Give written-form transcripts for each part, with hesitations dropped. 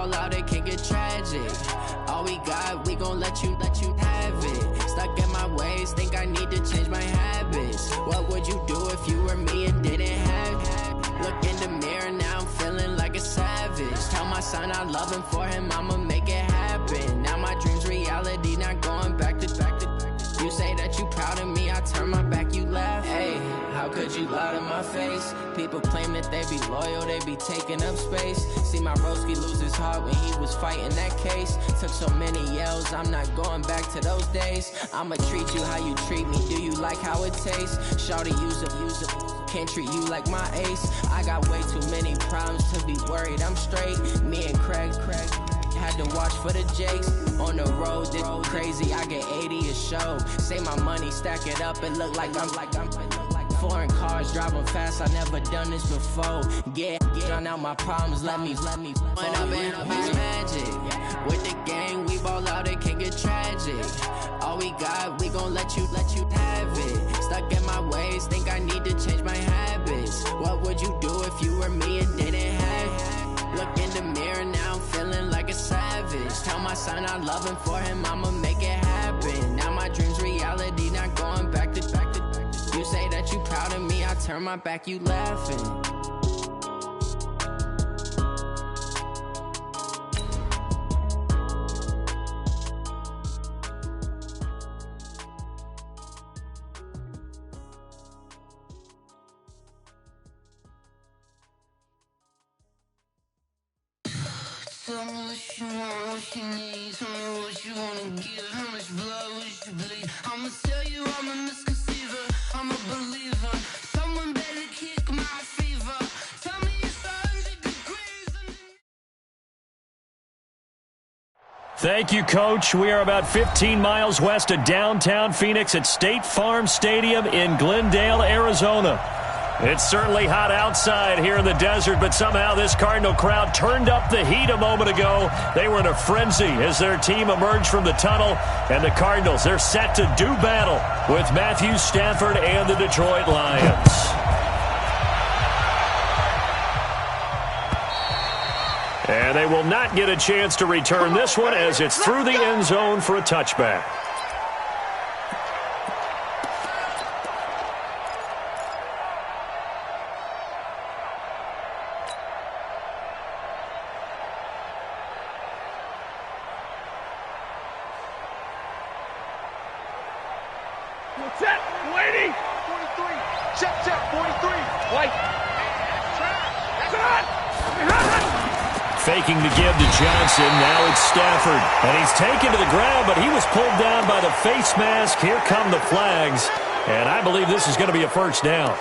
ball out, it can get tragic. All we got, we gon' let you have it. Stuck in my ways, think I need to change my habits. What would you do if you were me and didn't have it? Look in the mirror, now I'm feeling like a savage. Tell my son I love him, for him I'ma make it happen. Now my dream's reality, not going back to. You say that you proud of me, I turn my back, you laugh. Hey, how could you lie to my face? People claim that they be loyal, they be taking up space. See my broski lose his heart when he was fighting that case. Took so many yells, I'm not going back to those days. I'ma treat you how you treat me, do you like how it tastes? Shawty, use it, can't treat you like my ace. I got way too many problems to be worried, I'm straight. Me and Craig had to watch for the Jakes. On the road, this crazy, I get 80 a show. Say my money, stack it up, and look like I'm foreign cars, driving fast, I never done this before. Get on out my problems, let me When up in it's magic. With the gang, we ball out, it can get tragic. All we got, we gon' let you have it. Stuck in my ways, think I need to change my habits. What would you do if you were me and didn't have it? Look in the mirror, now I'm feeling like a savage. Tell my son I love him, for him I'ma make it happen. Now my dream's reality, not going back to. You say that you proud of me, I turn my back, you laughing. Tell me what you want, what you need. Tell me what you wanna give. How much blood would you bleed? I'ma tell you I'm a misconceiver. I'm a believer. Someone better kick my fever. Tell me it's 100 degrees. Thank you, Coach. We are about 15 miles west of downtown Phoenix at State Farm Stadium in Glendale, Arizona. It's certainly hot outside here in the desert, but somehow this Cardinal crowd turned up the heat a moment ago. They were in a frenzy as their team emerged from the tunnel, and the Cardinals, they're set to do battle with Matthew Stafford and the Detroit Lions. And they will not get a chance to return this one as it's through the end zone for a touchback. Set, waiting. 43. Check, 43. White. Faking the give to Johnson. Now it's Stafford. And he's taken to the ground, but he was pulled down by the face mask. Here come the flags. And I believe this is going to be a first down.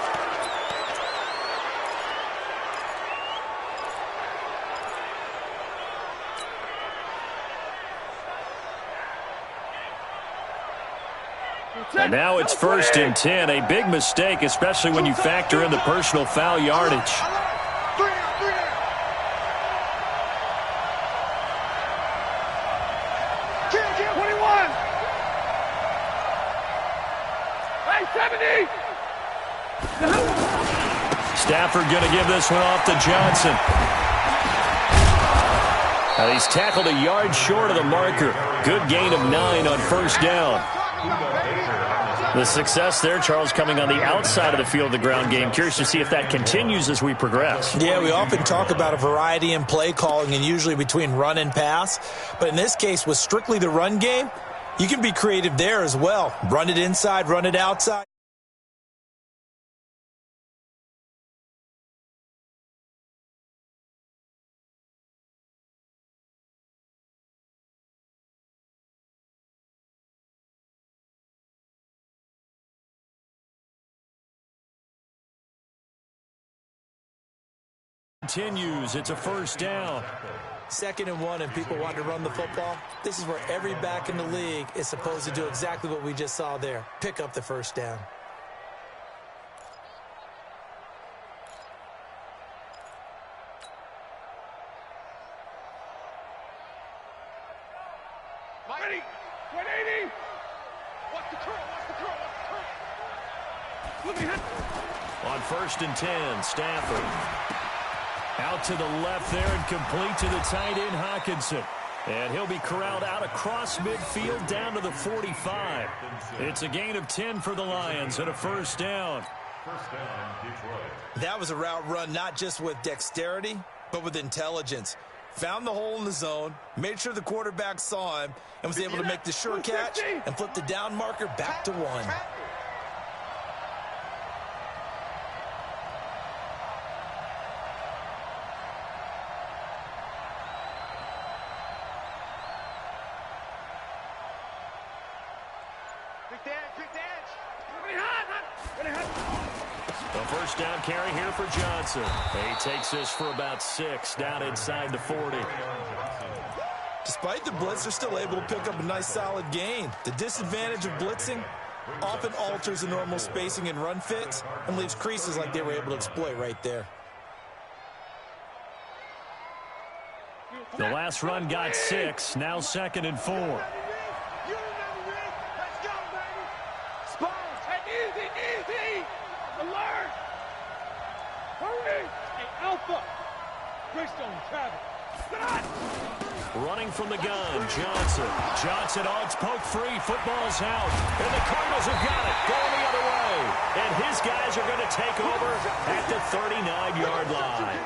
And now it's 1st and 10. A big mistake, especially when you factor in the personal foul yardage. Stafford going to give this one off to Johnson. Now he's tackled a yard short of the marker. Good gain of 9 on first down. The success there, Charles, coming on the outside of the field of the ground game. Curious to see if that continues as we progress. Yeah, we often talk about a variety in play calling and usually between run and pass. But in this case, with strictly the run game, you can be creative there as well. Run it inside, run it outside. Continues. It's a first down. 2nd and 1, and people want to run the football. This is where every back in the league is supposed to do exactly what we just saw there. Pick up the first down. Ready. 180. Watch the curl. On 1st and 10, Stafford. Out to the left there and complete to the tight end, Hawkinson. And he'll be corralled out across midfield down to the 45. It's a gain of 10 for the Lions and a first down. First down, Detroit. That was a route run not just with dexterity, but with intelligence. Found the hole in the zone, made sure the quarterback saw him, and was able to make the sure catch and flip the down marker back to 1. The first down carry here for Johnson. He takes this for about 6 down inside the 40. Despite the blitz, they're still able to pick up a nice solid gain. The disadvantage of blitzing often alters the normal spacing and run fits and leaves creases like they were able to exploit right there. The last run got 6, now 2nd and 4. Alert! Hurry! Hey, Alpha! Greystone, Travis. Running from the gun, Johnson. Johnson odds poke free. Football's out. And the Cardinals have got it. Going the other way. And his guys are going to take over at the 39-yard line.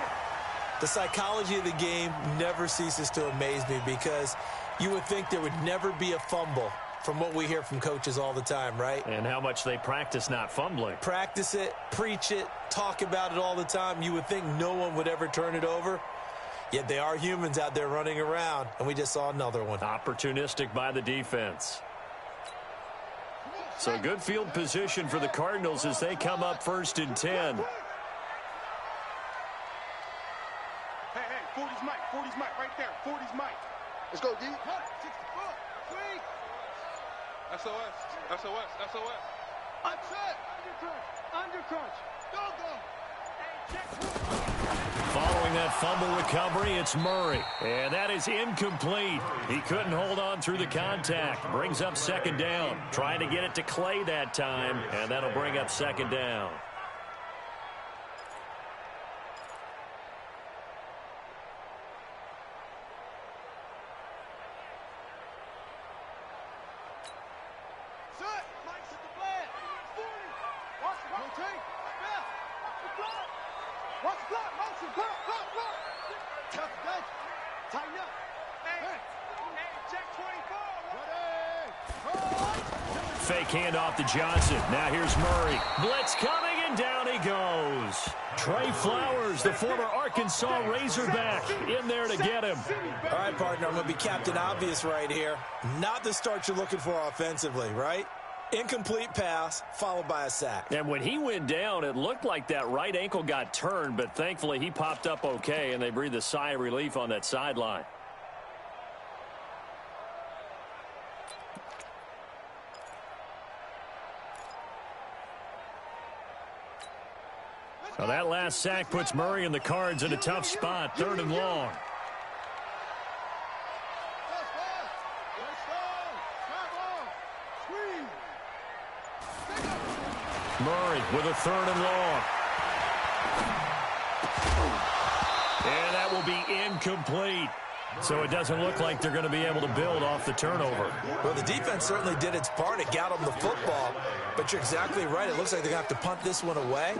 The psychology of the game never ceases to amaze me because you would think there would never be a fumble from what we hear from coaches all the time, right? And how much they practice not fumbling. Practice it, preach it, talk about it all the time. You would think no one would ever turn it over. Yet they are humans out there running around, and we just saw another one. Opportunistic by the defense. So good field position for the Cardinals as they come up 1st and 10. Hey, 40's Mike, 40's Mike, right there. 40's Mike. Let's go, D. 64. Sweet. SOS, SOS, SOS. Upset. Under crunch. Go. Hey, check. Following that fumble recovery, it's Murray. And that is incomplete. He couldn't hold on through the contact. Brings up 2nd down. Trying to get it to Clay that time, and that'll bring up 2nd down. Fake handoff to Johnson. Now here's Murray. Blitz coming, and down he goes. Trey Flowers, the former Arkansas Razorback, in there to get him. All right, partner, I'm going to be Captain Obvious right here. Not the start you're looking for offensively, right? Incomplete pass, followed by a sack. And when he went down, it looked like that right ankle got turned, but thankfully he popped up okay, and they breathed a sigh of relief on that sideline. Now that last sack puts Murray and the Cards in a tough spot, 3rd and long. Murray with a 3rd and long. And that will be incomplete. So it doesn't look like they're going to be able to build off the turnover. Well, the defense certainly did its part. It got them the football. But you're exactly right. It looks like they're going to have to punt this one away.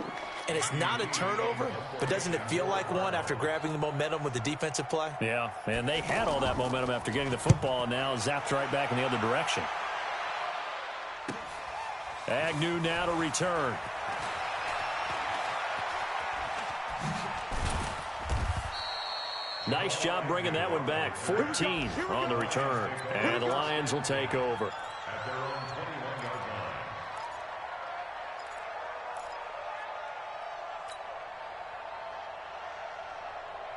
And it's not a turnover, but doesn't it feel like one after grabbing the momentum with the defensive play? Yeah, and they had all that momentum after getting the football, and now zapped right back in the other direction. Agnew now to return. Nice job bringing that one back. 14 on the return. And the Lions will take over. At their own 21-yard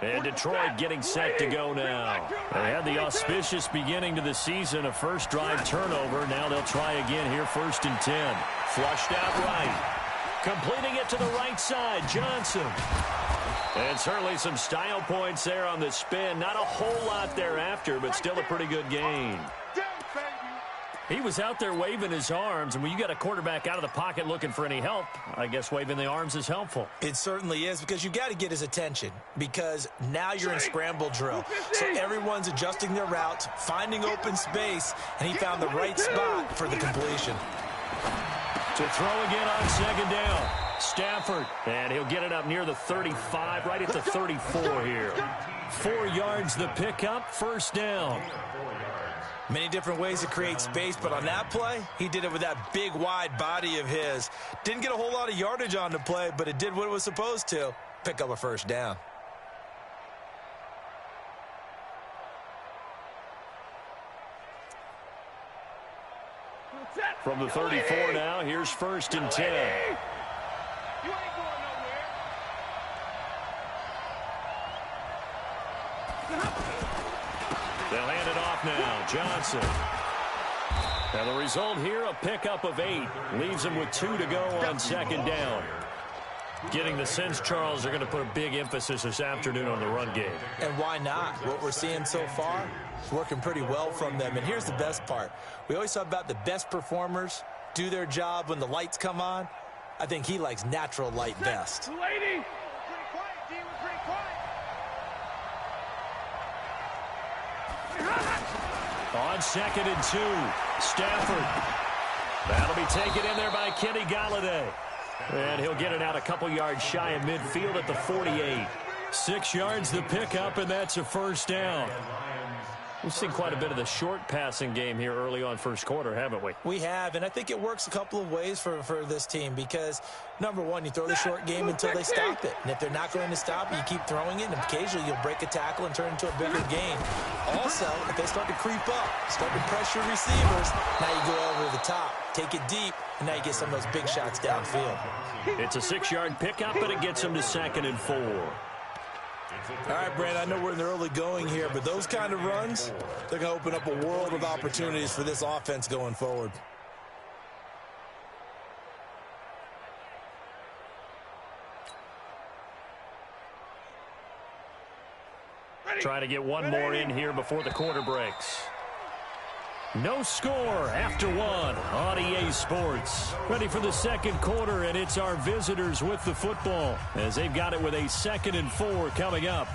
line. And Detroit getting set to go now. They had the auspicious beginning to the season, a first drive turnover. Now they'll try again here, 1st and 10. Flushed out right. Completing it to the right side, Johnson. And certainly some style points there on the spin. Not a whole lot thereafter, but still a pretty good gain. He was out there waving his arms, and when you got a quarterback out of the pocket looking for any help, I guess waving the arms is helpful. It certainly is, because you got to get his attention, because now you're in scramble drill. So everyone's adjusting their routes, finding open space, and he found the right spot for the completion. To throw again on second down. Stafford, and he'll get it up near the 35, right at the 34 here. 4 yards the pickup, first down. Many different ways to create space, but on that play, he did it with that big, wide body of his. Didn't get a whole lot of yardage on the play, but it did what it was supposed to. Pick up a first down. From the 34 now, here's first and 10. You ain't going nowhere. They'll hand it off now. Johnson. And the result here, a pickup of 8. Leaves them with 2 to go on second down. Getting the sense, Charles, they're going to put a big emphasis this afternoon on the run game. And why not? What we're seeing so far is working pretty well from them. And here's the best part. We always talk about the best performers do their job when the lights come on. I think he likes natural light best. Lady! Pretty quiet, D. We're pretty quiet. On second and 2, Stafford. That'll be taken in there by Kenny Galladay. And he'll get it out a couple yards shy of midfield at the 48. 6 yards the pickup, and that's a first down. We've seen quite a bit of the short passing game here early on first quarter, haven't we? We have, and I think it works a couple of ways for this team because, number one, you throw the short game until they stop it. And if they're not going to stop it, you keep throwing it, and occasionally you'll break a tackle and turn into a bigger game. Also, if they start to creep up, start to pressure receivers, now you go over the top, take it deep, and now you get some of those big shots downfield. It's a 6-yard pickup, and it gets them to second and 4. All right, Brand, I know we're in the early going here, but those kind of runs, they're going to open up a world of opportunities for this offense going forward. Try to get one more in here before the quarter breaks. No score after 1 on EA Sports. Ready for the second quarter, and it's our visitors with the football as they've got it with a 2nd and 4 coming up.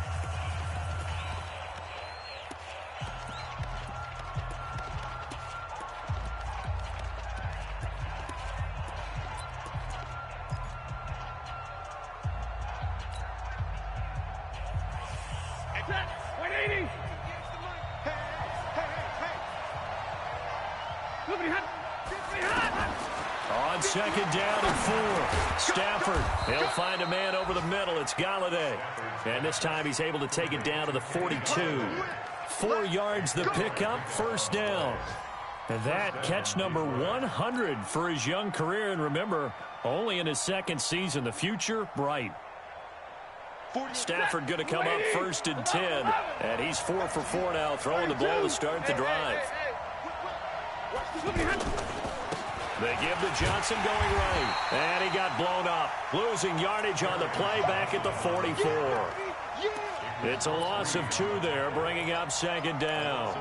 On second down and 4, Stafford. He'll find a man over the middle. It's Galladay. And this time he's able to take it down to the 42. 4 yards the pickup, first down. And that catch number 100 for his young career. And remember, only in his 2nd season. The future, bright. Stafford going to come up 1st and 10. And he's 4 for 4 now, throwing the ball to start the drive. They give to Johnson going right. And he got blown up. Losing yardage on the play back at the 44. It's a loss of 2 there, bringing up second down.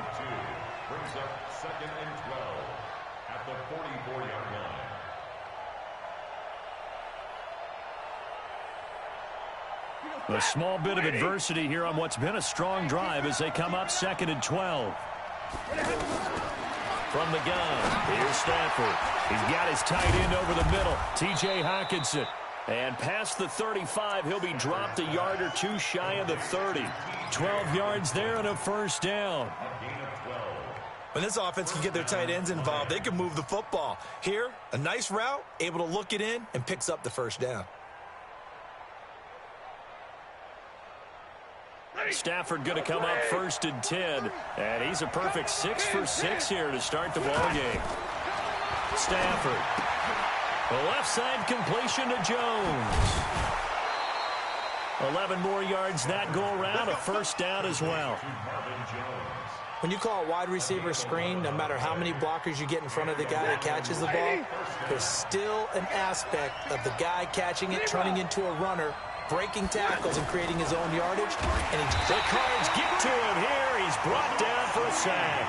Brings up 2nd and 12 at the 44-yard line. A small bit of adversity here on what's been a strong drive as they come up 2nd and 12. From the gun, here's Stafford. He's got his tight end over the middle, T.J. Hockenson. And past the 35, he'll be dropped a yard or 2 shy of the 30. 12 yards there and a first down. When this offense can get their tight ends involved, they can move the football. Here, a nice route, able to look it in, and picks up the first down. Stafford going to come up 1st and 10. And he's a perfect 6 for 6 here to start the ball game. Stafford. The left side completion to Jones. 11 more yards that go around, a first down as well. When you call a wide receiver screen, no matter how many blockers you get in front of the guy that catches the ball, there's still an aspect of the guy catching it, turning into a runner, breaking tackles and creating his own yardage. And the Cards get to him here. He's brought down for a sack.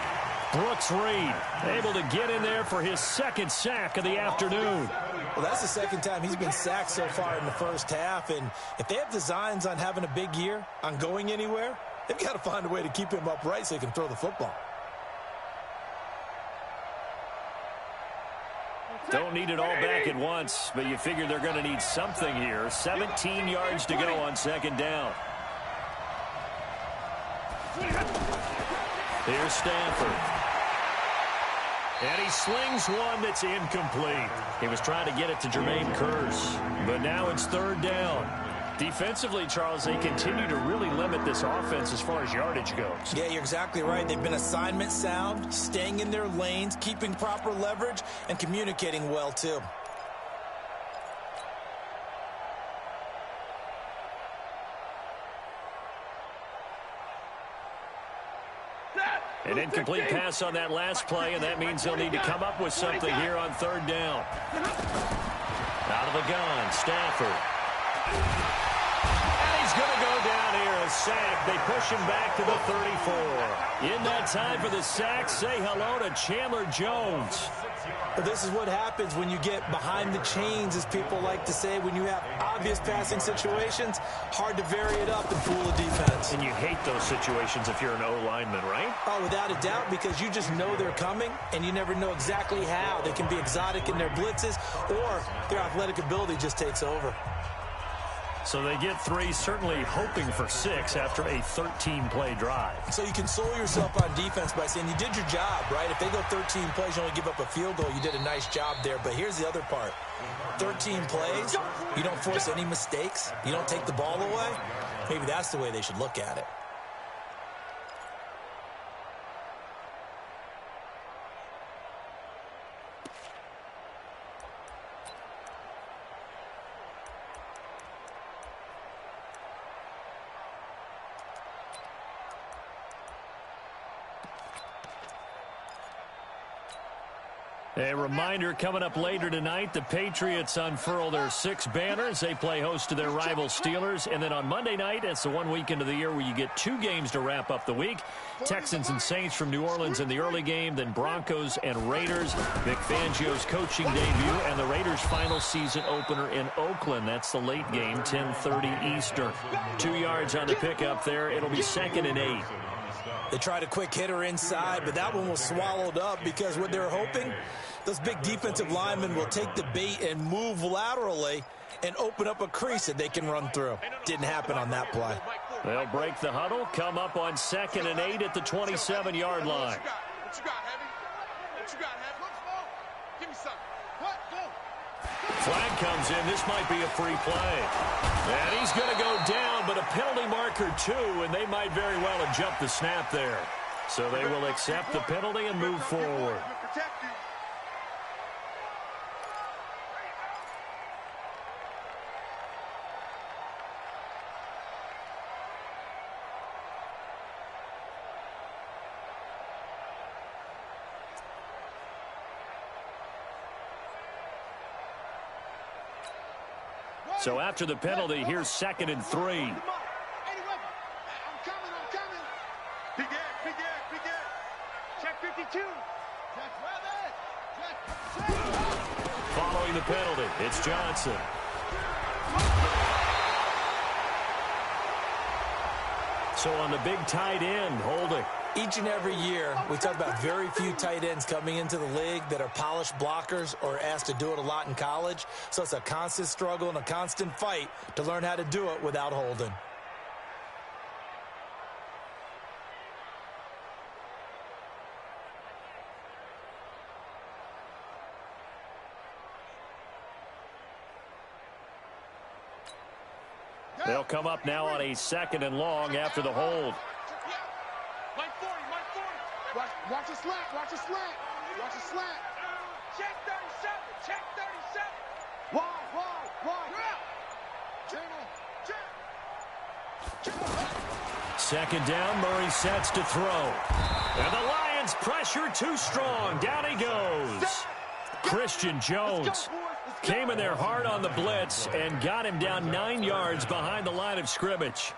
Brooks Reed able to get in there for his second sack of the afternoon. Well, that's the second time he's been sacked so far in the first half. And if they have designs on having a big year, on going anywhere, they've got to find a way to keep him upright so he can throw the football. Don't need it all back at once, but you figure they're going to need something here. 17 yards to go on second down. Here's Stanford. And he slings one that's incomplete. He was trying to get it to Jermaine Kearse, but now it's third down. Defensively, Charles, they continue to really limit this offense as far as yardage goes. Yeah, you're exactly right. They've been assignment sound, staying in their lanes, keeping proper leverage, and communicating well, too. An incomplete pass on that last play, and that means they'll need to come up with something here on third down. Out of the gun, Stafford. And he's going to go down here, a sack. They push him back to the 34. In that time for the sack, say hello to Chandler Jones. But this is what happens when you get behind the chains, as people like to say. When you have obvious passing situations, hard to vary it up and fool a defense. And you hate those situations if you're an O-lineman, right? Oh, without a doubt, because you just know they're coming, and you never know exactly how. They can be exotic in their blitzes, or their athletic ability just takes over. So they get 3, certainly hoping for 6 after a 13-play drive. So you console yourself on defense by saying you did your job, right? If they go 13 plays, you only give up a field goal, you did a nice job there. But here's the other part. 13 plays, you don't force any mistakes, you don't take the ball away. Maybe that's the way they should look at it. A reminder coming up later tonight, the Patriots unfurl their 6 banners. They play host to their rival Steelers. And then on Monday night, it's the one weekend of the year where you get 2 games to wrap up the week. Texans and Saints from New Orleans in the early game, then Broncos and Raiders. Vic Fangio's coaching debut and the Raiders' final season opener in Oakland. That's the late game, 10:30 Eastern. 2 yards on the pickup there. It'll be 2nd and 8. They tried a quick hitter inside, but that one was swallowed up because what they're hoping, those big defensive linemen will take the bait and move laterally and open up a crease that they can run through. Didn't happen on that play. They'll break the huddle, come up on 2nd and 8 at the 27-yard line. What you got, Heavy? What you got, Heavy? Give me something. What? Go. Flag comes in. This might be a free play. And he's going to go down, but a penalty marker, too, and they might very well have jumped the snap there. So they will accept the penalty and move forward. So after the penalty, here's 2nd and 3. I'm coming. Big Ed. Check 52. Following the penalty, it's Johnson. So on the big tight end, holding. Each and every year, we talk about very few tight ends coming into the league that are polished blockers or asked to do it a lot in college. So it's a constant struggle and a constant fight to learn how to do it without holding. They'll come up now on a 2nd and long after the hold. Line 40. Watch a slant. Watch a slant. Check 37. Wide. Second down, Murray sets to throw. And the Lions pressure too strong. Down he goes. Christian Jones came in there hard on the blitz and got him down 9 yards behind the line of scrimmage.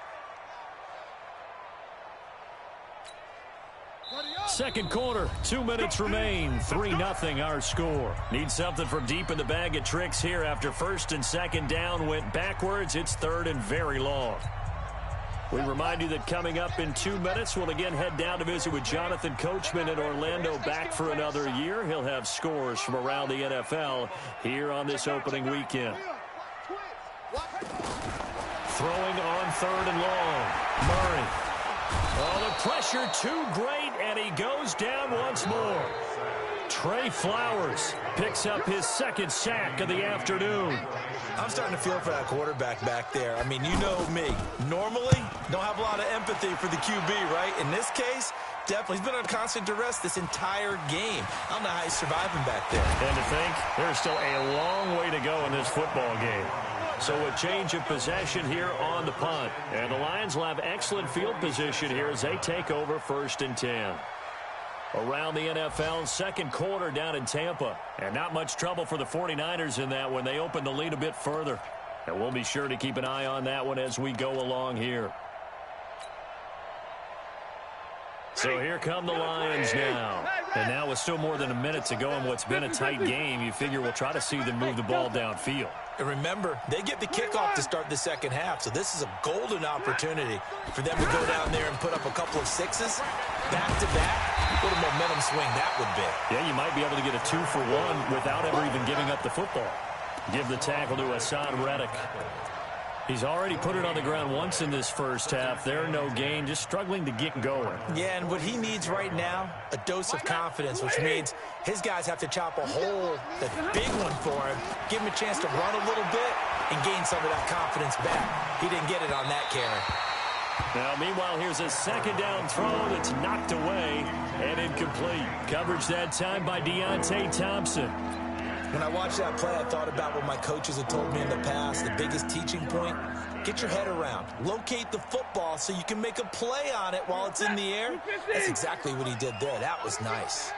Second quarter, 2 minutes remain. 3-0 our score. Need something from deep in the bag of tricks here after first and second down went backwards. It's third and very long. We remind you that coming up in 2 minutes, we'll again head down to visit with Jonathan Coachman in Orlando, back for another year. He'll have scores from around the NFL here on this opening weekend. Throwing on third and long. Murray. Oh, the pressure too great, and he goes down once more. Trey Flowers picks up his second sack of the afternoon. I'm starting to feel for that quarterback back there. I mean, you know me. Normally, don't have a lot of empathy for the QB, right? In this case, definitely. He's been on constant duress this entire game. I don't know how he's surviving back there. And to think, there's still a long way to go in this football game. So a change of possession here on the punt. And the Lions will have excellent field position here as they take over first and 10. Around the NFL, second quarter down in Tampa. And not much trouble for the 49ers in that when they open the lead a bit further. And we'll be sure to keep an eye on that one as we go along here. So here come the Lions now. And now with still more than a minute to go in what's been a tight game, you figure we'll try to see them move the ball downfield. And remember, they get the kickoff to start the second half, so this is a golden opportunity for them to go down there and put up a couple of sixes back-to-back. What a momentum swing that would be. Yeah, you might be able to get a 2-for-1 without ever even giving up the football. Give the tackle to Hassan Reddick. He's already put it on the ground once in this first half. There, no gain, just struggling to get going. Yeah, and what he needs right now, a dose of confidence, which means his guys have to chop a hole, a big one for him, give him a chance to run a little bit and gain some of that confidence back. He didn't get it on that carry. Now, meanwhile, here's a second down throw that's knocked away and incomplete. Coverage that time by Deontay Thompson. When I watched that play, I thought about what my coaches had told me in the past. The biggest teaching point, get your head around. Locate the football so you can make a play on it while it's in the air. That's exactly what he did there. That was nice.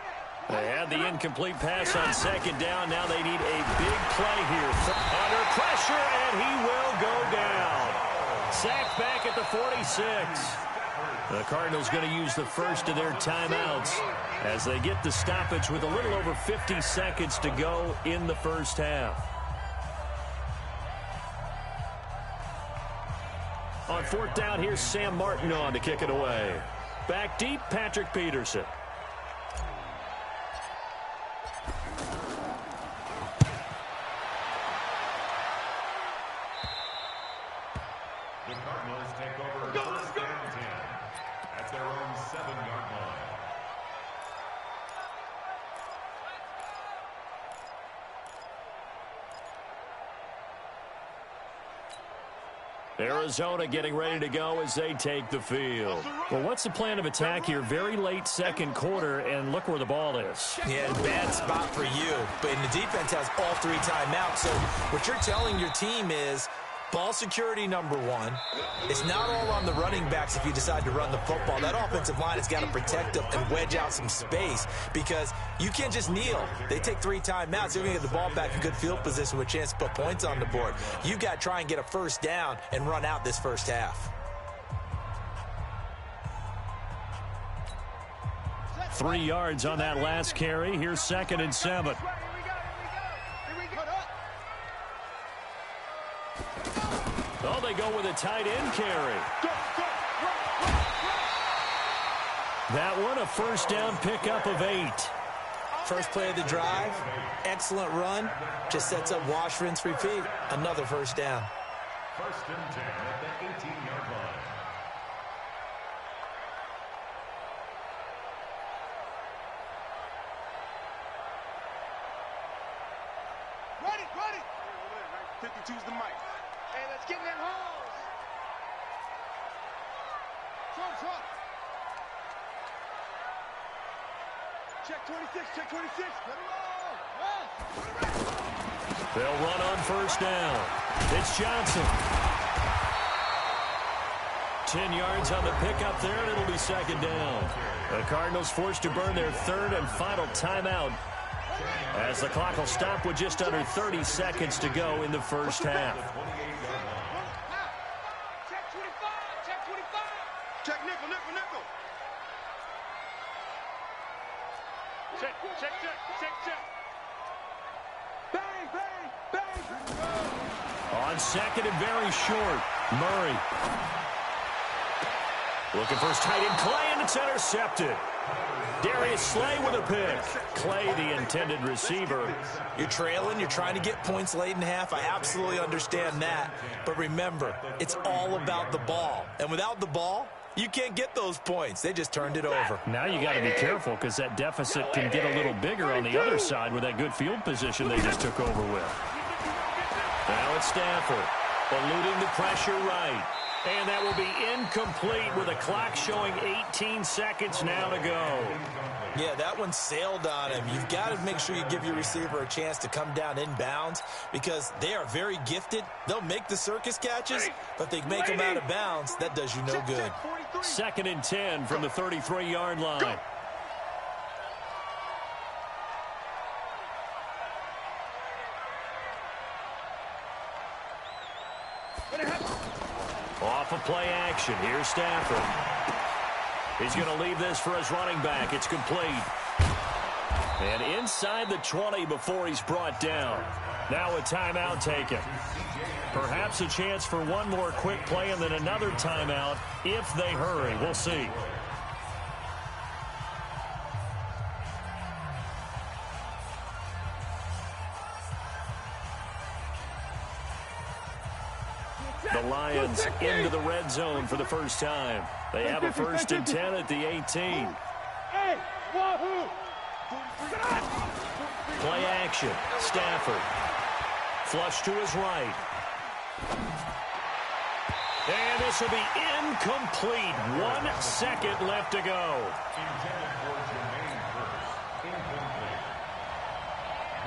They had the incomplete pass on second down. Now they need a big play here. Under pressure, and he will go down. Sacked back at the 46. The Cardinals going to use the first of their timeouts as they get the stoppage with a little over 50 seconds to go in the first half. On fourth down, here's Sam Martin on to kick it away. Back deep, Patrick Peterson. The Cardinals take over first and 10 at their own 7-yard line. Arizona getting ready to go as they take the field. Well, what's the plan of attack here? Very late second quarter, and look where the ball is. Yeah, bad spot for you. But the defense has all three timeouts. So what you're telling your team is ball security number one. It's not all on the running backs if you decide to run the football. That offensive line has got to protect them and wedge out some space because you can't just kneel. They take three timeouts. You're going to get the ball back in good field position with a chance to put points on the board. You got to try and get a first down and run out this first half. 3 yards on that last carry. Here's 2nd and 7. Oh, they go with a tight end carry. That one, a first down pickup of 8. First play of the drive, excellent run, just sets up wash, rinse, repeat. Another first down. First and 10 at the 18-yard line. Ready. 52's the mic. Hey, let's get in that holes. Trump. Check 26. They'll run on first down. It's Johnson. 10 yards on the pickup there, and it'll be second down. The Cardinals forced to burn their third and final timeout as the clock will stop with just under 30 seconds to go in the first half. Check 25. Check nickel. Check. Bang, bang, bang. On second and very short, Murray. Looking for his tight end, Clay, and it's intercepted. Darius Slay with a pick. Clay, the intended receiver. You're trailing. You're trying to get points late in half. I absolutely understand that. But remember, it's all about the ball. And without the ball, you can't get those points. They just turned it over. Now you got to be careful because that deficit can get a little bigger on the other side with that good field position they just took over with. Now it's Stafford, eluding the pressure right. And that will be incomplete with a clock showing 18 seconds now to go. Yeah, that one sailed on him. You've got to make sure you give your receiver a chance to come down inbounds because they are very gifted. They'll make the circus catches, but if they make them out of bounds, that does you no good. 2nd and 10 from the 33-yard line. Off of play action. Here's Stafford. He's going to leave this for his running back. It's complete. And inside the 20 before he's brought down. Now a timeout taken. Perhaps a chance for one more quick play and then another timeout if they hurry. We'll see. The Lions into the red zone for the first time. They have a 1st and 10 at the 18. Play action. Stafford. Flush to his right. And this will be incomplete. 1 second left to go.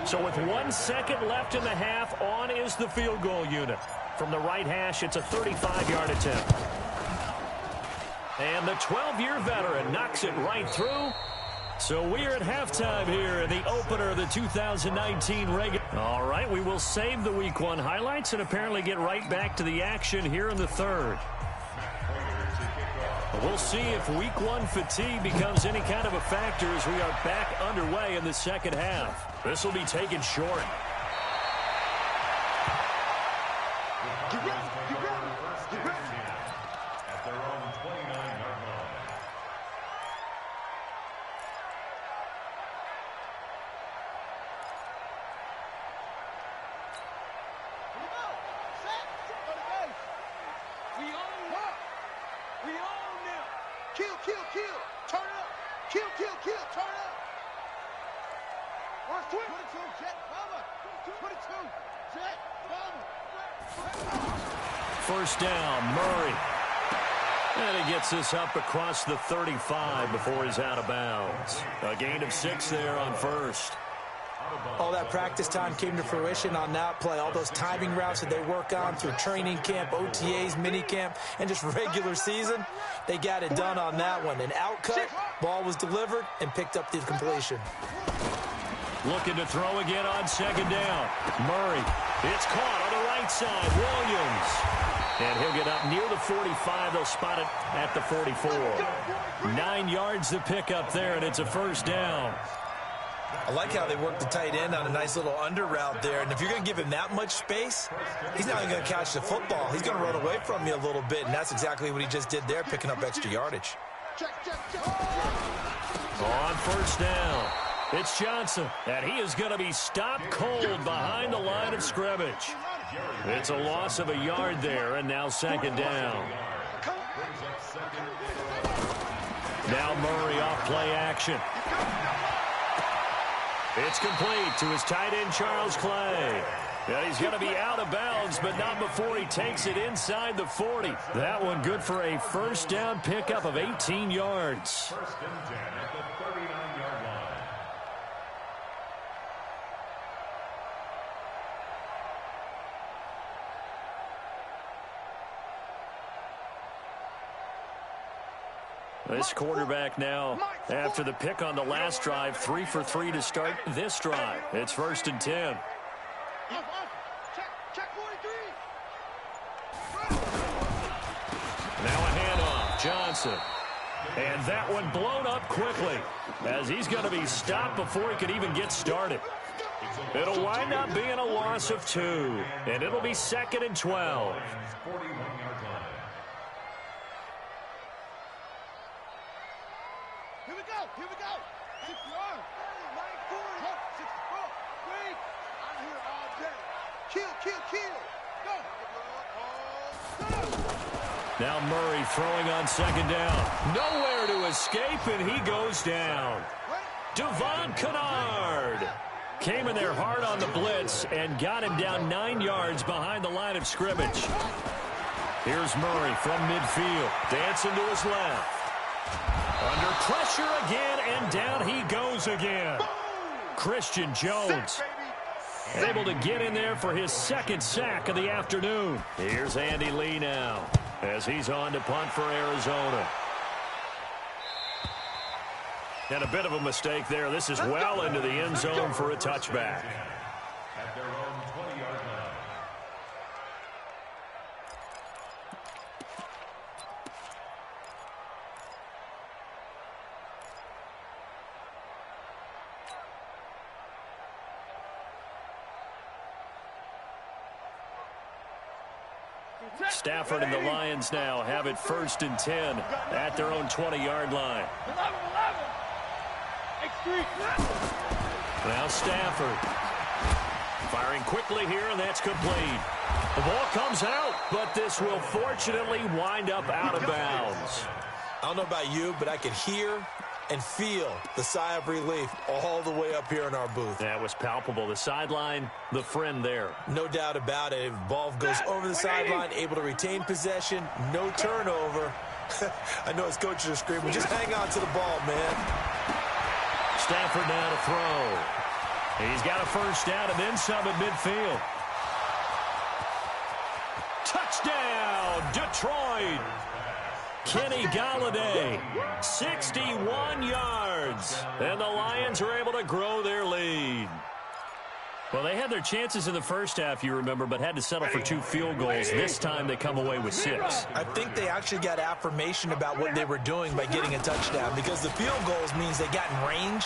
So with 1 second left in the half, on is the field goal unit. From the right hash, it's a 35-yard attempt. And the 12-year veteran knocks it right through. So we're at halftime here in the opener of the 2019 regular. All right, we will save the Week 1 highlights and apparently get right back to the action here in the third. We'll see if Week 1 fatigue becomes any kind of a factor as we are back underway in the second half. This will be taken short. At their own 29-yard line. We own them. Kill. Turn up. Kill. Turn up. 22, jet, cover. 22, jet, cover. First down, Murray. And he gets this up across the 35 before he's out of bounds. A gain of 6 there on first. All that practice time came to fruition on that play. All those timing routes that they work on through training camp, OTAs, mini camp, and just regular season, they got it done on that one. An outcut, ball was delivered, and picked up the completion. Looking to throw again on second down. Murray. It's caught on the right side. Williams. And he'll get up near the 45. They'll spot it at the 44. 9 yards to pick up there, and it's a first down. I like how they work the tight end on a nice little under route there. And if you're going to give him that much space, he's not even going to catch the football. He's going to run away from you a little bit, and that's exactly what he just did there, picking up extra yardage. On first down, it's Johnson, and he is going to be stopped cold behind the line of scrimmage. It's a loss of a yard there, and now second down. Now Murray off play action. It's complete to his tight end, Charles Clay. And he's going to be out of bounds, but not before he takes it inside the 40. That one good for a first down pickup of 18 yards. First and 10 at the 39-yard line. This quarterback now, after the pick on the last drive, 3 for 3 to start this drive. It's first and 10. Now a handoff. Johnson. And that one blown up quickly, as he's going to be stopped before he could even get started. It'll wind up being a loss of 2, and it'll be 2nd and 12. 41-yard line. Here we go. Here we go. 60 yards. 940. 64. Wait. I'm here all day. Kill, kill, kill. Go. Now Murray throwing on 2nd down. Nowhere to escape, and he goes down. Devon Kennard came in there hard on the blitz and got him down 9 yards behind the line of scrimmage. Here's Murray from midfield, dancing to his left. Under pressure again, and down he goes again. Christian Jones able to get in there for his 2nd sack of the afternoon. Here's Andy Lee now, as he's on to punt for Arizona. And a bit of a mistake there. This is well into the end zone for a touchback. At their own 20-yard line. Stafford and the Lions now have it 1st and 10 at their own 20-yard line. Now Stafford firing quickly here, and that's complete. The ball comes out, but this will fortunately wind up out of bounds. I don't know about you, but I could hear and feel the sigh of relief all the way up here in our booth. That was palpable. The sideline, the friend there. No doubt about it. If the ball goes over the sideline, able to retain possession, no turnover. I know his coaches are screaming, just hang on to the ball, man. Stafford now to throw. He's got a 1st down and then some at midfield. Touchdown, Detroit. Kenny Galladay, 61 yards. And the Lions are able to grow their lead. Well, they had their chances in the first half, you remember, but had to settle for 2 field goals. This time they come away with 6. I think they actually got affirmation about what they were doing by getting a touchdown, because the field goals means they got in range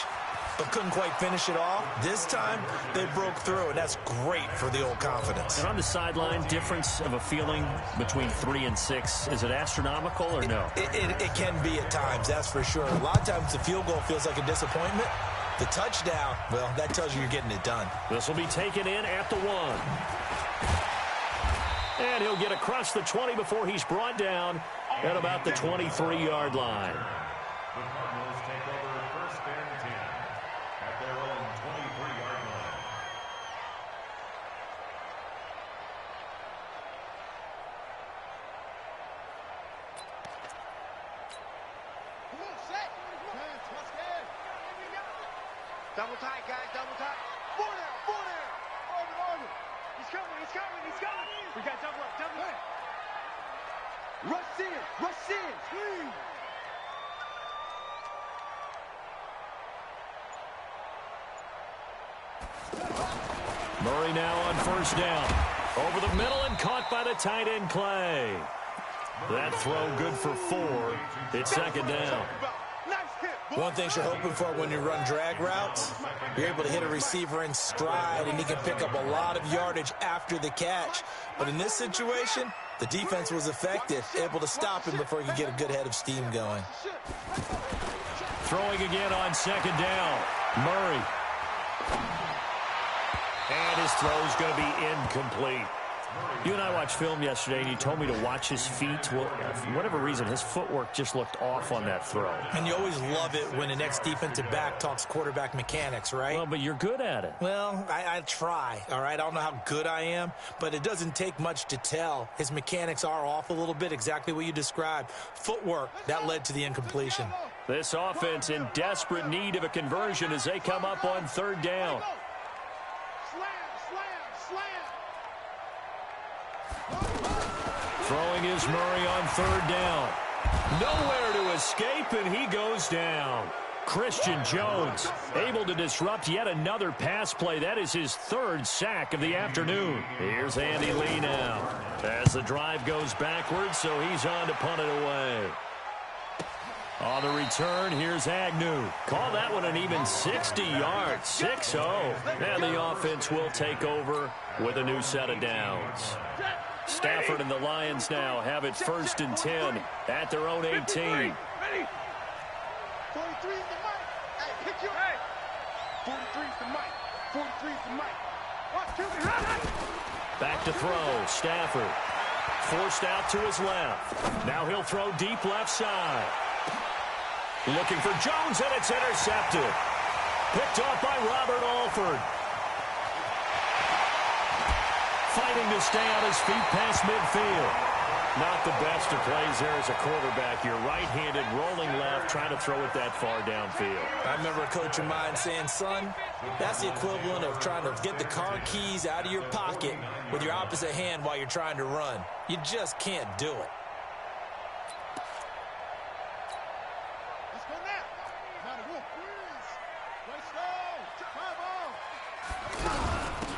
but couldn't quite finish it off. This time, they broke through, and that's great for the old confidence. And on the sideline, difference of a feeling between 3 and 6, is it astronomical or no? It can be at times, that's for sure. A lot of times the field goal feels like a disappointment. The touchdown, well, that tells you you're getting it done. This will be taken in at the 1. And he'll get across the 20 before he's brought down at about the 23-yard line. The Cardinals take over 1st and 10 at their own 23-yard line. Come on, set. Double tight, guys, double tight. 4 down, 4 down. Arm. He's coming, he's coming, he's coming. We got double up, double up. Rush in, please. Murray now on 1st down. Over the middle and caught by the tight end Clay. That throw good for 4. It's 2nd down. One thing you're hoping for when you run drag routes, you're able to hit a receiver in stride, and he can pick up a lot of yardage after the catch. But in this situation, the defense was effective, able to stop him before he could get a good head of steam going. Throwing again on 2nd down. Murray. And his throw's going to be incomplete. You and I watched film yesterday, and you told me to watch his feet. Well, for whatever reason, his footwork just looked off on that throw. And you always love it when the next defensive back talks quarterback mechanics, right? Well, but you're good at it. Well, I try, all right? I don't know how good I am, but it doesn't take much to tell. His mechanics are off a little bit, exactly what you described. Footwork, that led to the incompletion. This offense in desperate need of a conversion as they come up on 3rd down. Throwing is Murray on 3rd down. Nowhere to escape, and he goes down. Christian Jones able to disrupt yet another pass play. That is his 3rd sack of the afternoon. Here's Andy Lee now as the drive goes backwards, so he's on to punt it away. On the return, here's Agnew. Call that one an even 60 yards, 6-0. And the offense will take over with a new set of downs. Stafford and the Lions now have it 1st and 10 at their own 18. 43 is the mic. Hey, pick your head. 43 is the mic. 43 is the mic. Back to throw. Stafford forced out to his left. Now he'll throw deep left side. Looking for Jones, and it's intercepted. Picked off by Robert Alford. Fighting to stay on his feet past midfield. Not the best of plays there as a quarterback. You're right-handed, rolling left, trying to throw it that far downfield. I remember a coach of mine saying, son, that's the equivalent of trying to get the car keys out of your pocket with your opposite hand while you're trying to run. You just can't do it. Let's go now. Now the wolf. Let's go.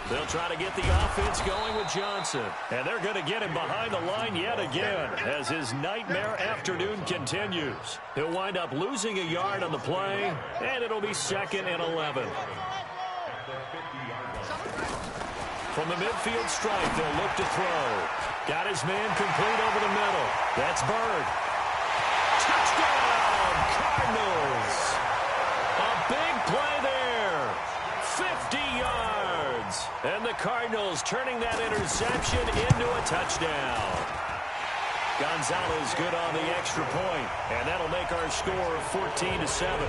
They'll try to get the offense going with Johnson. And they're going to get him behind the line yet again as his nightmare afternoon continues. He'll wind up losing a yard on the play, and it'll be 2nd and 11. From the midfield stripe, they'll look to throw. Got his man complete over the middle. That's Bird. Touchdown, Cardinals. A big play there. 50 yards. And the Cardinals turning that interception into a touchdown. Gonzalez good on the extra point, and that'll make our score 14-7.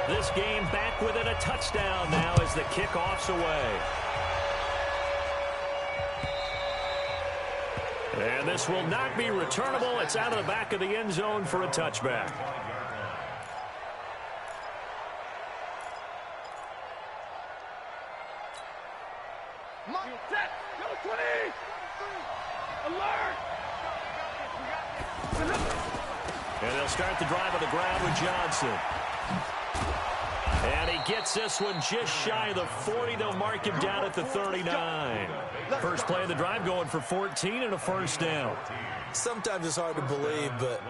This game back within a touchdown now as the kickoff's away. And this will not be returnable. It's out of the back of the end zone for a touchback. And they'll start the drive on the ground with Johnson. And he gets this one just shy of the 40. They'll mark him down at the 39. First play of the drive going for 14 and a first down. Sometimes it's hard to believe, but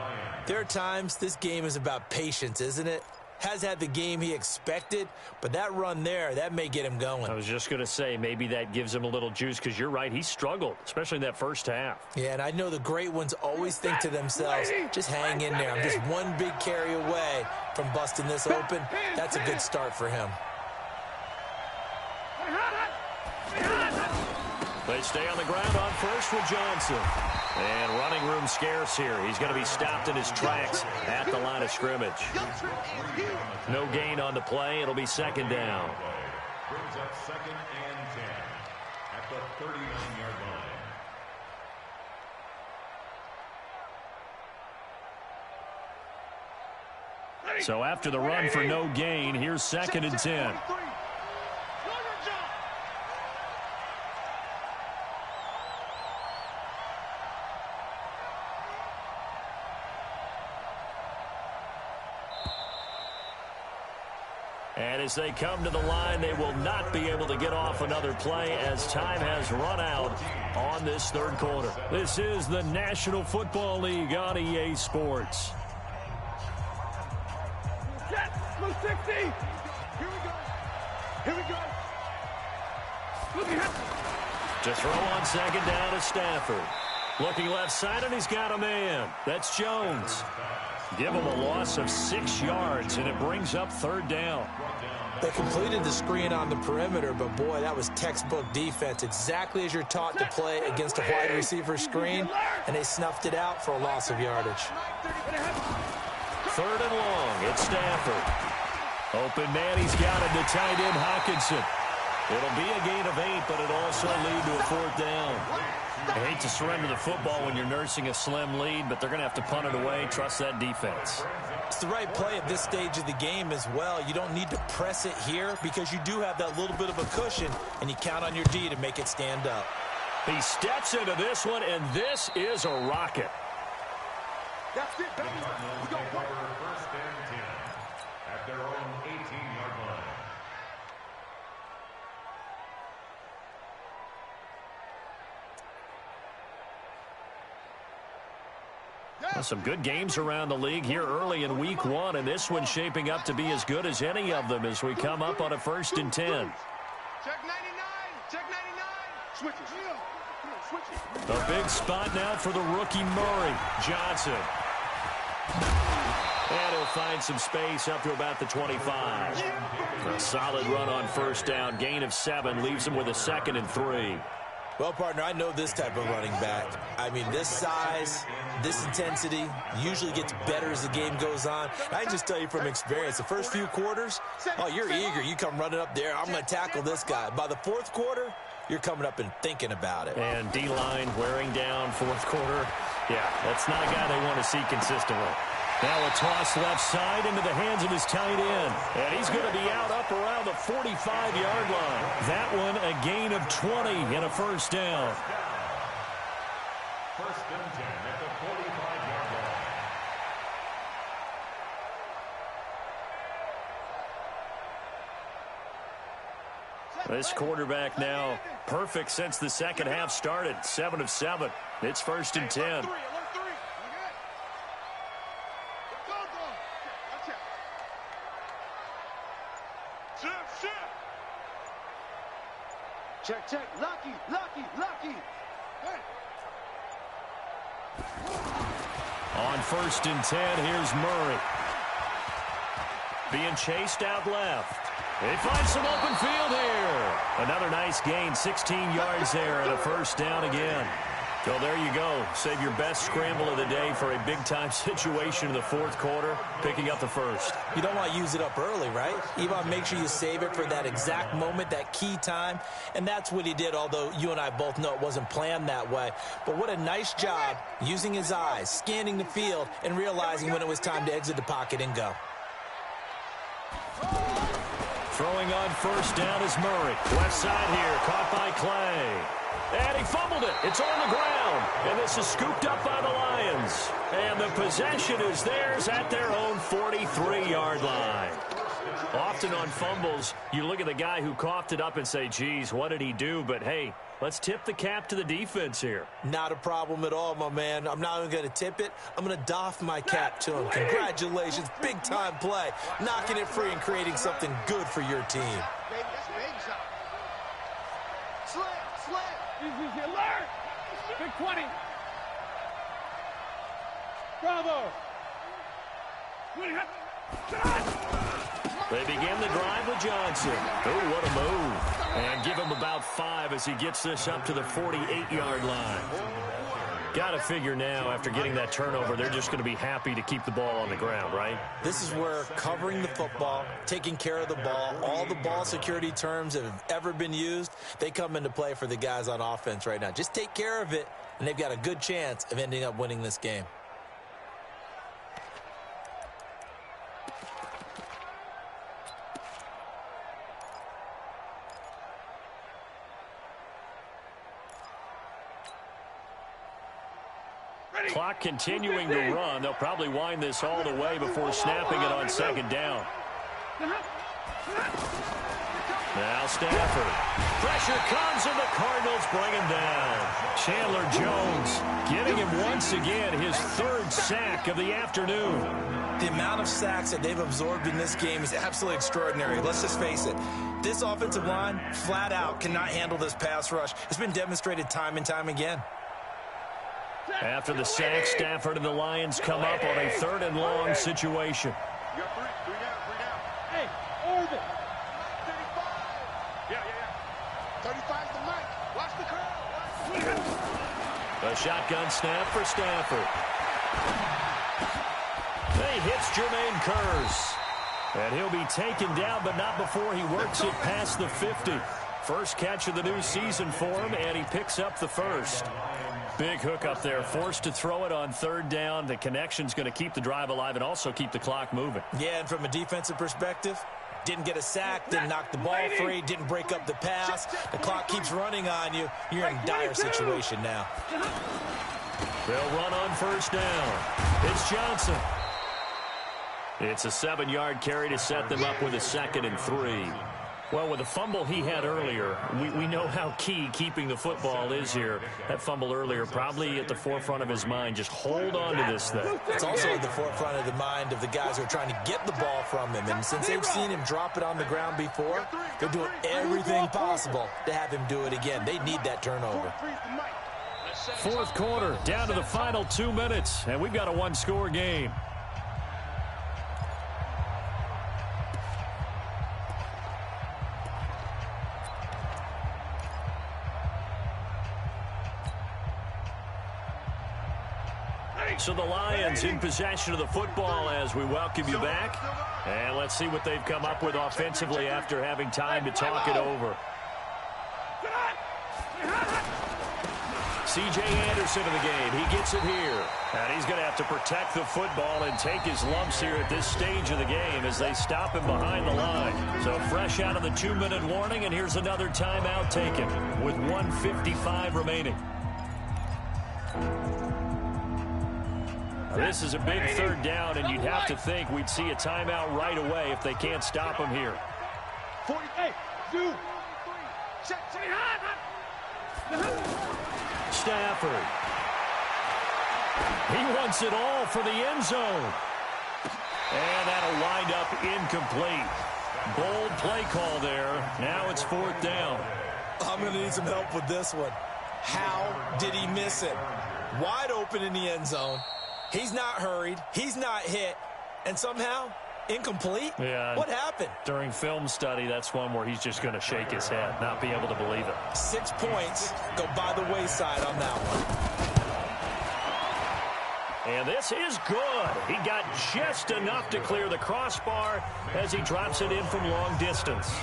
there are times this game is about patience, isn't it? Has had the game he expected, but that run there, that may get him going. I was just going to say, maybe that gives him a little juice, because you're right, he struggled, especially in that first half. Yeah, and I know the great ones always think to themselves, just hang in there. I'm just one big carry away from busting this open. That's a good start for him. They stay on the ground on first with Johnson. And running room scarce here. He's going to be stopped in his tracks at the line of scrimmage. No gain on the play. It'll be second down. Brings up 2nd and 10 at the 39-yard line. So after the run for no gain, here's 2nd and 10. And as they come to the line, they will not be able to get off another play as time has run out on this third quarter. This is the National Football League on EA Sports. Blue 60. Here we go. Here we go. Look at him. To throw on second down to Stafford. Looking left side, and he's got a man. That's Jones. Give him a loss of 6 yards, and it brings up third down. They completed the screen on the perimeter, but boy, that was textbook defense. Exactly as you're taught to play against a wide receiver screen, and they snuffed it out for a loss of yardage. Third and long, it's Stafford. Open man, he's got it to tight end Hockenson. It'll be a gain of 8, but it'll also lead to a fourth down. I hate to surrender the football when you're nursing a slim lead, but they're going to have to punt it away. Trust that defense. It's the right play at this stage of the game as well. You don't need to press it here because you do have that little bit of a cushion, and you count on your D to make it stand up. He steps into this one, and this is a rocket. That's it, baby. We got one. 1st and 10 at their own 18-yard line. some good games around the league here early in week 1, and this one's shaping up to be as good as any of them as we come up on a 1st and 10. Check 99. Check 99. Switch it. Switch it. A big spot now for the rookie Murray. Johnson. And he'll find some space up to about the 25. A solid run on 1st down. Gain of 7 leaves him with a 2nd and 3. Well, partner, I know this type of running back. I mean, this size, this intensity usually gets better as the game goes on. I can just tell you from experience, the first few quarters, oh, you're eager. You come running up there, I'm going to tackle this guy. By the 4th quarter, you're coming up and thinking about it. And D-line wearing down 4th quarter. Yeah, that's not a guy they want to see consistently. Now a toss left side into the hands of his tight end. And he's going to be out up around the 45-yard line. That one a gain of 20 and a 1st down. 1st and 10 at the 45-yard line. This quarterback now perfect since the 2nd half started. 7 of 7. It's 1st and 10. Check. Lucky. On 1st and 10, here's Murray. Being chased out left. They find some open field here. Another nice gain, 16 yards there, and a 1st down again. So there you go. Save your best scramble of the day for a big-time situation in the 4th quarter, picking up the 1st. You don't want to use it up early, right? You want to make sure you save it for that exact moment, that key time. And that's what he did, although you and I both know it wasn't planned that way. But what a nice job using his eyes, scanning the field, and realizing when it was time to exit the pocket and go. Throwing on 1st down is Murray. Left side here, caught by Clay. And he fumbled it. It's on the ground. And this is scooped up by the Lions. And the possession is theirs at their own 43-yard line. Often on fumbles, you look at the guy who coughed it up and say, geez, what did he do? But, hey, let's tip the cap to the defense here. Not a problem at all, my man. I'm not even going to tip it. I'm going to doff my cap to him. Congratulations. Big-time play. Knocking it free and creating something good for your team. Alert! Big 20. Bravo. They begin the drive with Johnson. Oh, what a move. And give him about 5 as he gets this up to the 48-yard line. Got to figure now, after getting that turnover, they're just going to be happy to keep the ball on the ground, right? This is where covering the football, taking care of the ball, all the ball security terms that have ever been used, they come into play for the guys on offense right now. Just take care of it, and they've got a good chance of ending up winning this game. Clock continuing to run. They'll probably wind this all the way before snapping it on 2nd down. Now Stafford. Pressure comes and the Cardinals bring him down. Chandler Jones getting him once again his 3rd sack of the afternoon. The amount of sacks that they've absorbed in this game is absolutely extraordinary. Let's just face it. This offensive line, flat out, cannot handle this pass rush. It's been demonstrated time and time again. After the sack, Stafford and the Lions come up on a 3rd and long situation. You got 3 down. Hey, orbit. 35. Yeah. 35's the mic. Watch the crowd. A shotgun snap for Stafford. He hits Jermaine Kearse. And he'll be taken down, but not before he works it past the 50. First catch of the new season for him, and he picks up the 1st. Big hook up there, forced to throw it on 3rd down. The connection's going to keep the drive alive and also keep the clock moving. Yeah, and from a defensive perspective, didn't get a sack, didn't knock the ball free, didn't break up the pass. The clock keeps running on you. You're in a dire situation now. They'll run on 1st down. It's Johnson. It's a 7-yard carry to set them up with a 2nd and 3. Well, with the fumble he had earlier, we know how key keeping the football is here. That fumble earlier probably at the forefront of his mind. Just hold on to this thing. It's also at the forefront of the mind of the guys who are trying to get the ball from him. And since they've seen him drop it on the ground before, they're doing everything possible to have him do it again. They need that turnover. Fourth quarter, down to the final 2 minutes, and we've got a one-score game. So the Lions in possession of the football as we welcome you back. And let's see what they've come up with offensively after having time to talk it over. C.J. Anderson in the game. He gets it here. And he's going to have to protect the football and take his lumps here at this stage of the game as they stop him behind the line. So fresh out of the 2-minute warning, and here's another timeout taken with 1:55 remaining. This is a big third down, and you'd have to think we'd see a timeout right away if they can't stop him here. 48, 2, Stafford. He wants it all for the end zone. And that'll wind up incomplete. Bold play call there. Now it's fourth down. I'm going to need some help with this one. How did he miss it? Wide open in the end zone. He's not hurried. He's not hit. And somehow, incomplete? Yeah. What happened? During film study, that's one where he's just going to shake his head, not be able to believe it. 6 points go by the wayside on that one. And this is good. He got just enough to clear the crossbar as he drops it in from long distance.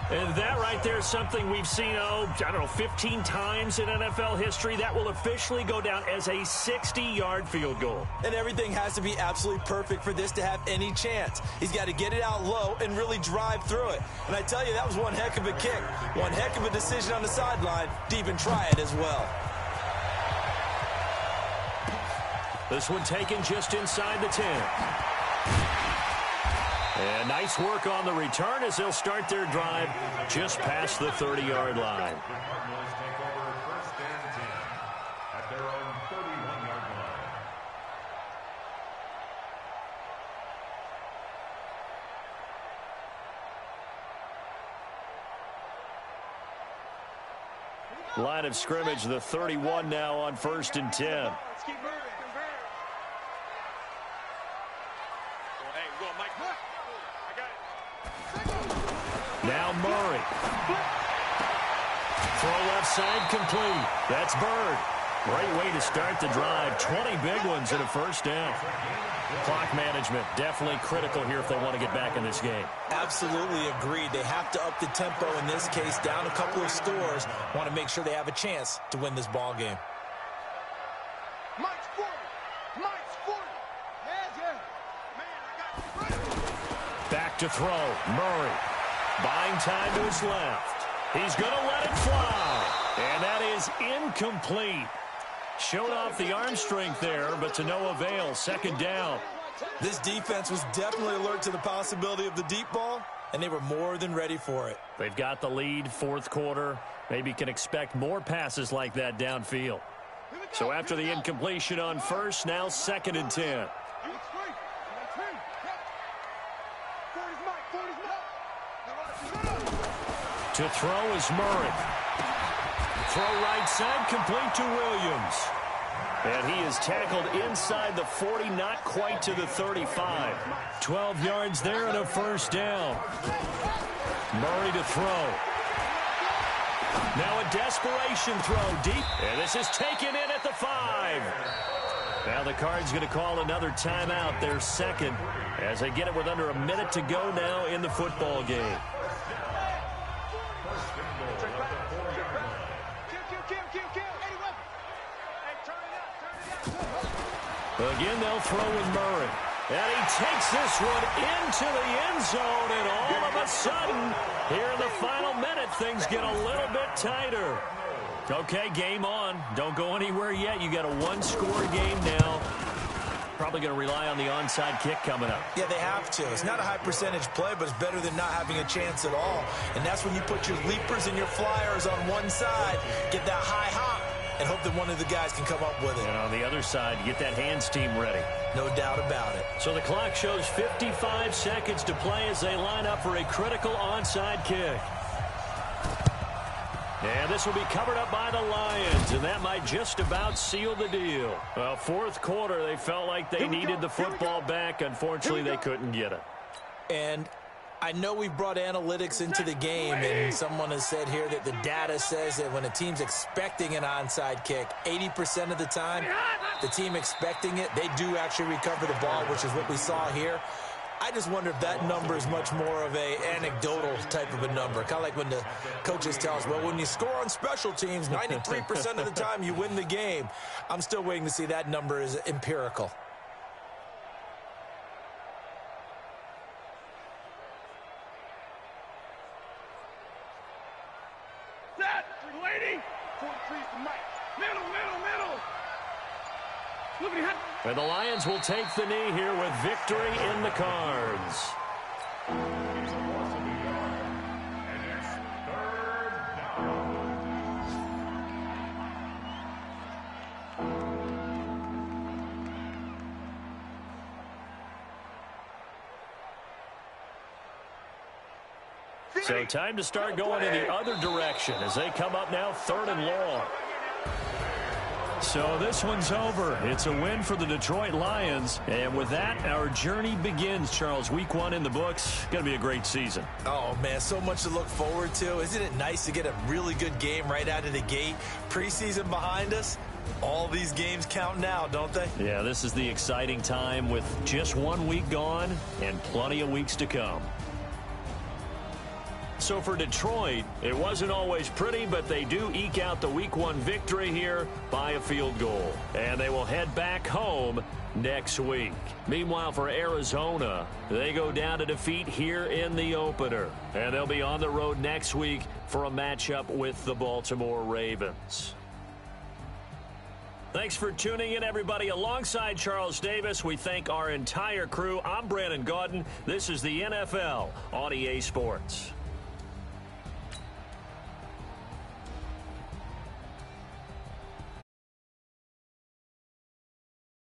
And that right there is something we've seen, 15 times in NFL history. That will officially go down as a 60-yard field goal. And everything has to be absolutely perfect for this to have any chance. He's got to get it out low and really drive through it. And I tell you, that was one heck of a kick. One heck of a decision on the sideline to even try it as well. This one taken just inside the 10. And nice work on the return as they'll start their drive just past the 30-yard line. The Cardinals take over first and 10 at their own 31-yard line. Line of scrimmage, the 31 now on first and 10. Now Murray. Throw left side complete. That's Bird. Great way to start the drive. 20 big ones and a first down. Clock management definitely critical here if they want to get back in this game. Absolutely agreed. They have to up the tempo in this case, down a couple of scores. Want to make sure they have a chance to win this ball game. Mike's 40. Mike's 40. Yeah. Man, I got you. Back to throw. Murray. Buying time to his left. He's going to let it fly. And that is incomplete. Showed off the arm strength there, but to no avail. Second down. This defense was definitely alert to the possibility of the deep ball, and they were more than ready for it. They've got the lead, fourth quarter. Maybe can expect more passes like that downfield. So after the incompletion on first, now second and 10. To throw is Murray. Throw right side, complete to Williams. And he is tackled inside the 40, not quite to the 35. 12 yards there and a first down. Murray to throw. Now a desperation throw deep. And this is taken in at the 5. Now the Cards going to call another timeout, their second, as they get it with under a minute to go now in the football game. Again, they'll throw with Murray. And he takes this one into the end zone, and all of a sudden, here in the final minute, things get a little bit tighter. Okay, game on. Don't go anywhere yet. You got a one-score game now. Probably going to rely on the onside kick coming up. Yeah, they have to. It's not a high percentage play, but it's better than not having a chance at all. And that's when you put your leapers and your flyers on one side, get that high hop, and hope that one of the guys can come up with it. And on the other side, get that hands team ready. No doubt about it. So the clock shows 55 seconds to play as they line up for a critical onside kick. And this will be covered up by the Lions, and that might just about seal the deal. Well, fourth quarter, they felt like they needed the football back. Unfortunately, they couldn't get it. And I know we brought analytics into the game, and someone has said here that the data says that when a team's expecting an onside kick, 80% of the time, the team expecting it, they do actually recover the ball, which is what we saw here. I just wonder if that number is much more of a anecdotal type of a number. Kind of like when the coaches tell us, well, when you score on special teams, 93% of the time you win the game. I'm still waiting to see that number is empirical. Set, lady. 43 is the mic. Middle. And the Lions will take the knee here with victory in the cards. It's a loss of a yard, and it's third down. So time to start going in the other direction as they come up now 3rd and long. So this one's over. It's a win for the Detroit Lions. And with that, our journey begins, Charles. Week 1 in the books. Going to be a great season. Oh, man, so much to look forward to. Isn't it nice to get a really good game right out of the gate? Preseason behind us. All these games count now, don't they? Yeah, this is the exciting time with just 1 week gone and plenty of weeks to come. So for Detroit, it wasn't always pretty, but they do eke out the Week 1 victory here by a field goal. And they will head back home next week. Meanwhile, for Arizona, they go down to defeat here in the opener. And they'll be on the road next week for a matchup with the Baltimore Ravens. Thanks for tuning in, everybody. Alongside Charles Davis, we thank our entire crew. I'm Brandon Gaudin. This is the NFL on EA Sports.